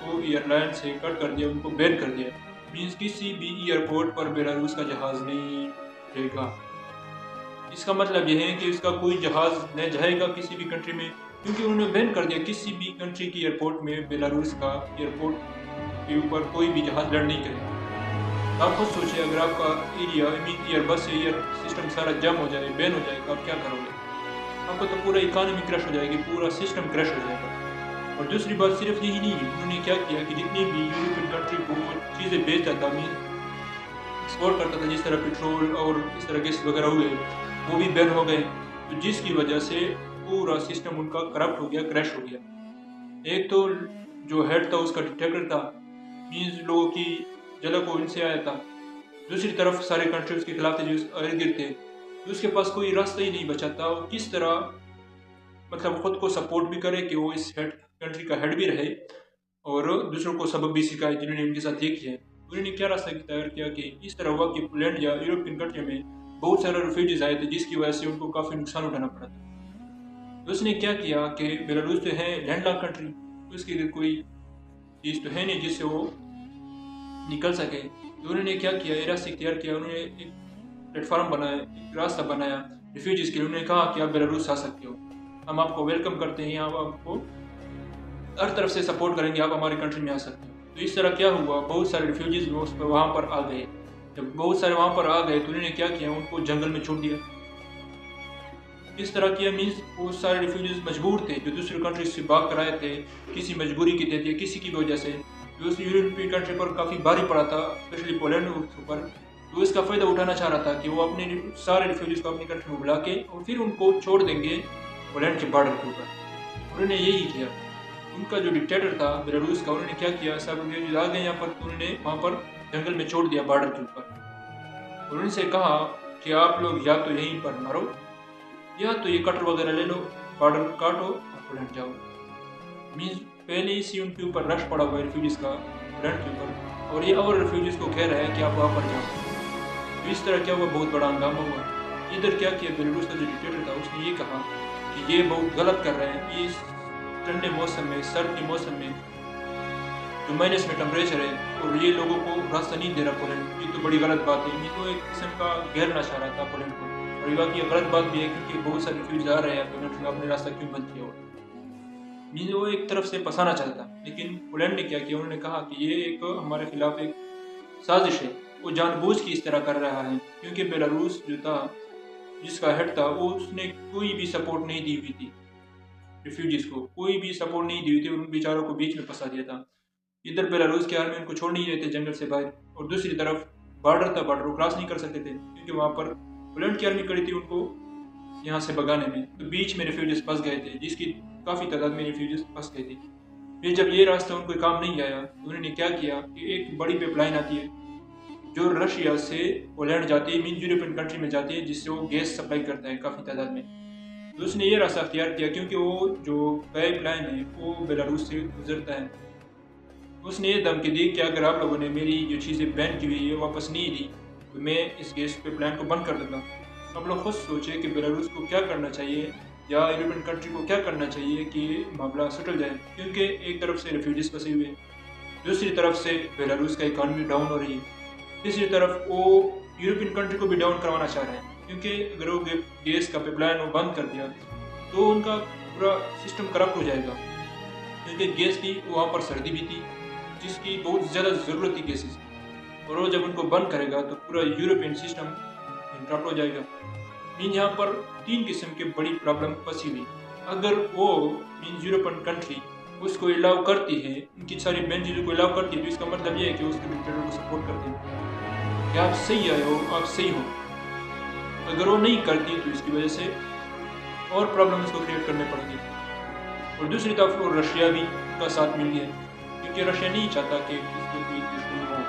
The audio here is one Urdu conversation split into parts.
کو ایئر لائن سے کٹ کر دیا, ان کو بین کر دیا. مینس کسی بھی ایئرپورٹ پر بیلاروس کا جہاز نہیں رہے گا. اس کا مطلب یہ ہے کہ اس کا کوئی جہاز نہ جائے گا کسی بھی کنٹری میں, کیونکہ انہوں نے بین کر دیا کسی بھی کنٹری کی ایئرپورٹ میں بیلاروس کا ایئرپورٹ کے اوپر کوئی بھی جہاز لینڈ نہیں کرے. آپ خود سوچیں, اگر آپ کا ایریا ایئر بس یا ایئر سسٹم سارا جم ہو جائے, بین ہو جائے گا, آپ کیا کرو گے؟ آپ کا تو پورا اکانومی کریش ہو جائے گی, پورا سسٹم کریش ہو جائے گا. اور دوسری بات صرف یہی نہیں ہے, انہوں نے کیا کیا کہ جتنی بھی یورپین کنٹری کو چیزیں بیچتا تھا, ایکسپورٹ کرتا تھا, جس طرح پیٹرول اور اس طرح گیس وغیرہ ہوئے, وہ بھی بین ہو گئے. تو جس کی وجہ سے پورا سسٹم ان کا کرپٹ ہو گیا, کریش ہو گیا. ایک تو جو ہیڈ تھا اس کا ڈکٹیٹر تھا, مینز لوگوں کی جلک وہ ان سے آیا تھا. دوسری طرف سارے کنٹری اس کے خلاف تھے, جو ارد گرد تھے, تو اس کے پاس کوئی راستہ ہی نہیں بچا تھا. اور کس طرح مطلب خود کو سپورٹ بھی کرے کہ وہ اس کنٹری کا ہیڈ بھی رہے اور دوسروں کو سبق بھی سکھائے جنہوں نے ان کے ساتھ یہ کیا ہے. انہوں نے کیا راستہ تیار کیا کہ اس طرح ہوا کہ پولینڈ یا یورپین کنٹری میں بہت سارے ریفیوجیز آئے تھے, جس کی وجہ سے ان کو کافی نقصان اٹھانا پڑا تھا. تو اس نے کیا کیا کہ بیلاروس جو ہے لینڈ لاک کنٹری, اس کی کوئی چیز تو ہے نہیں جس سے وہ نکل سکے. تو انہوں نے کیا کیا, یہ راستہ اختیار کیا. انہوں نے ایک پلیٹ فارم بنایا, ایک راستہ بنایا ریفیوجیز کے لیے. انہوں نے کہا کہ آپ بیلاروس آ سکتے ہو, ہم آپ کو ویلکم کرتے ہیں, ہم آپ کو ہر طرف سے سپورٹ کریں گے, آپ ہماری کنٹری میں آ سکتے ہو. تو اس طرح کیا ہوا, بہت سارے ریفیوجیز وہاں پر آ گئے. جب بہت سارے وہاں پر آ گئے تو انہوں نے کیا کیا, ان کو جنگل میں چھوڑ دیا. اس طرح کیا مینس بہت سارے ریفیوجیز مجبور تھے, جو دوسری کنٹری سے بھاگ کر آئے تھے کسی مجبوری کی تحت یا کسی کی وجہ سے, جو اس یورپین کنٹری پر کافی بھاری پڑا تھا, اسپیشلی پولینڈ پر. تو اس کا فائدہ اٹھانا چاہ رہا تھا کہ وہ اپنے سارے ریفیوجیز کو اپنی کنٹری میں بلا کے اور پھر ان کو چھوڑ دیں گے پولینڈ کے بارڈر کے اوپر. انہوں نے یہی کیا. ان کا جو ڈکٹیٹر تھا بیلاروس کا, انہوں نے کیا کیا, سب ریفیوجیز آ گئے یہاں پر, تو انہوں نے وہاں پر جنگل میں چھوڑ دیا بارڈر کے اوپر. اور ان سے کہا کہ آپ لوگ یا تو یہیں پر مرو یا تو یہ کٹر وغیرہ لے لو, بارڈر کاٹو اور پولینڈ جاؤ. مینس پہلے ہی سے ان کے اوپر رش پڑا ہوا ہے ریفیوجیز کا پولینڈ کے اوپر, اور یہ اور ریفیوجیز کو کہہ رہا ہے کہ آپ وہاں پر جاؤ. تو اس طرح کیا ہوا, بہت بڑا ہنگامہ ہوا. ادھر کیا کیا, بیلاروس کا جو ڈکٹیٹر تھا اس نے یہ کہا کہ یہ بہت غلط کر رہے ہیں, یہ ٹھنڈے موسم میں, سرد کے موسم میں جو مائنس میں ٹمپریچر ہے, اور یہ لوگوں کو راستہ نہیں دے رہا پولینڈ. یہ تو بڑی غلط بات ہے. یہ تو ایک قسم کا گھیرنا چاہ رہا تھا پولینڈ کو, اور یہ واقعی غلط بات بھی ہے کیونکہ بہت سارے ریفیوجیز آ رہے ہیں پولینڈ میں, اپنے راستہ کیوں بند کیا ہوا. وہ ایک طرف سے پھنسانا چاہتا, لیکن پولینڈ نے کیا کیا, انہوں نے کہا کہ یہ ایک ہمارے خلاف ایک سازش ہے, وہ جان بوجھ کے اس طرح کر رہا ہے. کیونکہ بیلاروس جو تھا, جس کا ہیڈ تھا, وہ اس نے کوئی بھی سپورٹ نہیں دی ہوئی تھی ریفیوجیز کو, کوئی بھی سپورٹ نہیں دی ہوئی تھی, ان بیچاروں کو بیچ میں پھنسا دیا تھا. ادھر بیلاروس کے آرمی ان کو چھوڑ نہیں رہے تھے جنگل سے باہر, اور دوسری طرف بارڈر تھا, بارڈر کو کراس نہیں کر سکتے تھے کیونکہ وہاں پر پولینڈ کی آرمی کڑی تھی ان کو یہاں سے بگانے میں. تو بیچ میں ریفیوجیز پھنس گئے تھے, جس کی کافی تعداد میں ریفیوجیز پھنس گئے تھے. پھر جب یہ راستہ ان کو کام نہیں آیا, تو انہوں نے کیا کیا کہ ایک بڑی پائپ لائن آتی ہے جو رشیا سے پولینڈ جاتی ہے, مین یورپین کنٹری میں جاتی ہے, جس سے وہ گیس سپلائی کرتا ہے کافی تعداد میں. تو اس نے یہ راستہ اختیار کیا کیونکہ وہ جو پائپ لائن ہے وہ بیلاروس سے گزرتا ہے. اس نے یہ دھمکی دی کہ اگر آپ لوگوں نے میری جو چیزیں بین کی ہوئی ہے واپس نہیں دی تو میں اس گیس پائپ لائن کو بند کر دوں گا. آپ لوگ خود سوچیں کہ بیلاروس کو کیا کرنا چاہیے یا یورپین کنٹری کو کیا کرنا چاہیے کہ معاملہ سٹل جائے, کیونکہ ایک طرف سے ریفیوجیز پھنسے ہوئے, دوسری طرف سے بیلاروس کا اکانومی ڈاؤن ہو رہی ہے, تیسری طرف وہ یورپین کنٹری کو بھی ڈاؤن کروانا چاہ رہے ہیں. کیونکہ اگر وہ گیس کا پائپ لائن وہ بند کر دیا تو ان کا پورا سسٹم کرپٹ ہو جائے گا, کیونکہ گیس کی وہاں پر سردی بھی تھی جس کی بہت زیادہ ضرورت تھی گیسز, اور وہ جب ان کو بند کرے گا تو پورا یورپین سسٹم انٹرپٹ ہو جائے گا. یہاں پر 3 قسم کی بڑی پرابلم پھنسی ہوئی. اگر وہ یورپین کنٹری اس کو الاؤ کرتی ہے, ان کی ساری مین چیزوں کو الاؤ کرتی ہے, تو اس کا مطلب یہ ہے کہ اس کے ڈکٹیٹر کو سپورٹ کرتے ہیں کہ آپ صحیح آئے ہو, آپ صحیح ہو. اگر وہ نہیں کرتی تو اس کی وجہ سے اور پرابلم اس کو کریٹ کرنے پڑیں گی. اور دوسری طرف وہ رشیا بھی کا ساتھ مل گیا, کیونکہ رشیا نہیں چاہتا کہ اس کو کوئی دشمن ہو.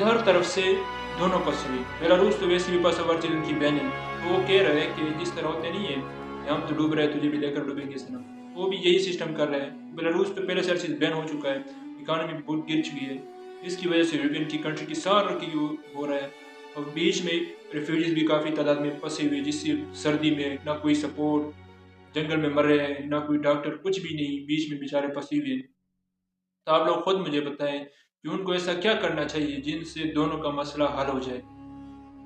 ہر طرف سے دونوں پھنسے ہوئے. بیلاروس تو ویسے بھی پاسور چیز ان کی بہن ہے, تو وہ کہہ رہے ہیں کہ جس طرح ہوتے نہیں ہے ہم تو ڈوب رہے تجھے بھی لے کر ڈوبیں گے سنا, وہ بھی یہی سسٹم کر رہے ہیں. بیلاروس تو پہلے سے ہر چیز بین ہو چکا ہے, اکانومی بہت گر چکی ہے, اس کی وجہ سے یورپین کی کنٹری کی سارا کی ہو رہا ہے. اور بیچ میں ریفیوجیز بھی کافی تعداد میں پھنسے ہوئے, جس سے سردی میں نہ کوئی سپورٹ, جنگل میں مر رہے ہیں، نہ کوئی ڈاکٹر، کچھ بھی نہیں، بیچ میں بیچارے پھنسے ہوئے ہیں۔ تو آپ لوگ خود مجھے بتائیں کہ ان کو ایسا کیا کرنا چاہیے جن سے دونوں کا مسئلہ حل ہو جائے۔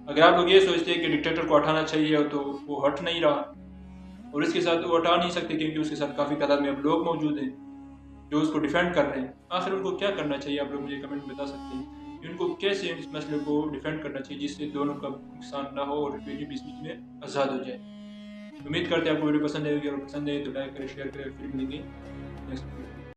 اگر آپ لوگ یہ سوچتے ہیں کہ ڈکٹیٹر کو ہٹانا چاہیے تو وہ ہٹ نہیں رہا، اور اس کے ساتھ وہ ہٹا نہیں سکتے کیونکہ اس کے ساتھ کافی تعداد میں اب لوگ موجود ہیں جو اس کو ڈیفینڈ کر رہے ہیں۔ آخر ان کو کیا کرنا چاہیے، آپ لوگ مجھے کمنٹ میں بتا سکتے ہیں کہ ان کو کیسے اس مسئلے کو ڈیفینڈ کرنا چاہیے جس سے دونوں کا نقصان نہ ہو اور ریفیوجی بیچ میں آزاد ہو جائے۔ امید کرتے ہیں آپ کو ویڈیو پسند آئے گی، اور پسند آئے تو لائک کریں، شیئر کریں، پھر ملیں گے نیکسٹ ویڈیو۔